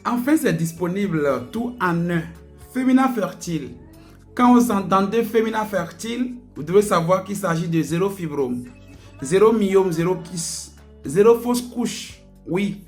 Enfin, c'est disponible tout en un. Femina Fertile. Quand vous entendez Femina Fertile, vous devez savoir qu'il s'agit de zéro fibrome, zéro myome, zéro kyste, zéro fausse couche. Oui.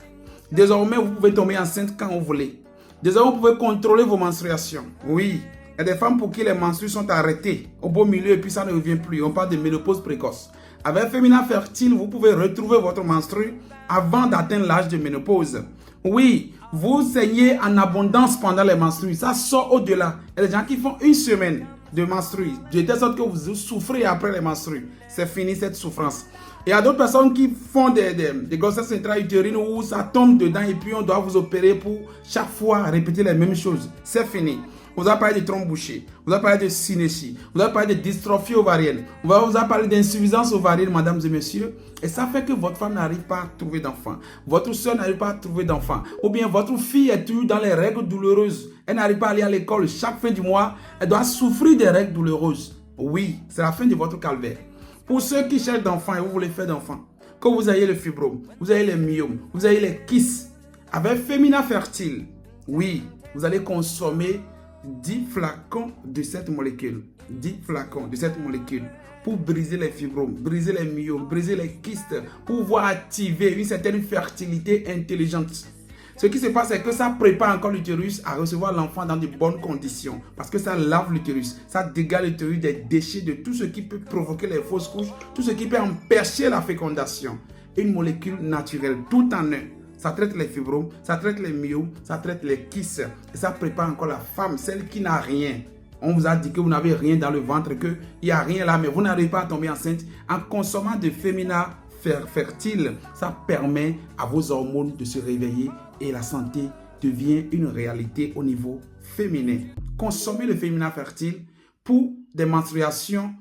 Désormais, vous pouvez tomber enceinte quand vous voulez. Désormais, vous pouvez contrôler vos menstruations. Oui. Il y a des femmes pour qui les menstrues sont arrêtées au beau milieu et puis ça ne revient plus. On parle de ménopause précoce. Avec Femina Fertile, vous pouvez retrouver votre menstrue avant d'atteindre l'âge de ménopause. Oui, vous saignez en abondance pendant les menstrues. Ça sort au-delà. Il y a des gens qui font une semaine de menstrues, de telle sorte que vous souffrez après les menstrues. C'est fini cette souffrance. Il y a d'autres personnes qui font des grossesses intra-utérines où ça tombe dedans et puis on doit vous opérer pour chaque fois répéter les mêmes choses. C'est fini. On vous a parlé de trompe bouchée, on vous a parlé de synéchie, on vous a parlé de dystrophie ovarienne, on vous a parlé d'insuffisance ovarienne, mesdames et messieurs. Et ça fait que votre femme n'arrive pas à trouver d'enfant. Votre soeur n'arrive pas à trouver d'enfant. Ou bien votre fille est toujours dans les règles douloureuses. Elle n'arrive pas à aller à l'école. Chaque fin du mois, elle doit souffrir des règles douloureuses. Oui, c'est la fin de votre calvaire. Pour ceux qui cherchent d'enfants et vous voulez faire d'enfants, que vous ayez le fibrome, vous ayez les myomes, vous ayez les kystes, avec Femina Fertile, oui, vous allez consommer 10 flacons de cette molécule. 10 flacons de cette molécule pour briser les fibromes, briser les myomes, briser les kystes, pour pouvoir activer une certaine fertilité intelligente. Ce qui se passe, c'est que ça prépare encore l'utérus à recevoir l'enfant dans de bonnes conditions. Parce que ça lave l'utérus, ça dégage l'utérus des déchets, de tout ce qui peut provoquer les fausses couches, tout ce qui peut empêcher la fécondation. Une molécule naturelle, tout en un. Ça traite les fibromes, ça traite les myomes, ça traite les kystes. Et ça prépare encore la femme, celle qui n'a rien. On vous a dit que vous n'avez rien dans le ventre, qu'il n'y a rien là, mais vous n'arrivez pas à tomber enceinte. En consommant de Femina Fertile, ça permet à vos hormones de se réveiller et la santé devient une réalité au niveau féminin. Consommez le Femina Fertile pour des menstruations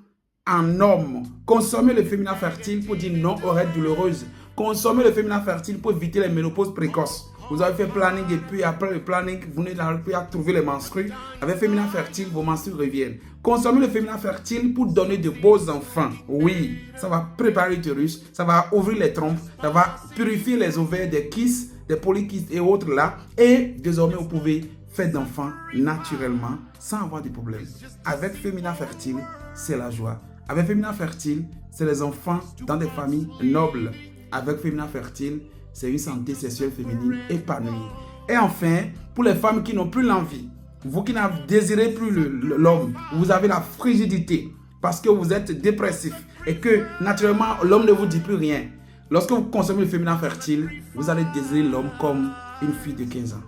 en homme. Consommez le Femina Fertile pour dire non aux règles douloureuses. Consommez le Femina Fertile pour éviter les ménopauses précoces. Vous avez fait planning et puis après le planning, vous n'arrivez plus à trouver les menstrues. Avec Femina Fertile, vos menstrues reviennent. Consommez le Femina Fertile pour donner de beaux enfants. Oui, ça va préparer l'utérus, ça va ouvrir les trompes, ça va purifier les ovaires, des kystes, des polykystes et autres là. Et désormais, vous pouvez faire d'enfants naturellement sans avoir de problème. Avec Femina Fertile, c'est la joie. Avec Femina Fertile, c'est les enfants dans des familles nobles. Avec Femina Fertile, c'est une santé sexuelle féminine épanouie. Et enfin, pour les femmes qui n'ont plus l'envie, vous qui ne désirez plus l'homme, vous avez la frigidité parce que vous êtes dépressif et que naturellement l'homme ne vous dit plus rien. Lorsque vous consommez le Femina Fertile, vous allez désirer l'homme comme une fille de 15 ans.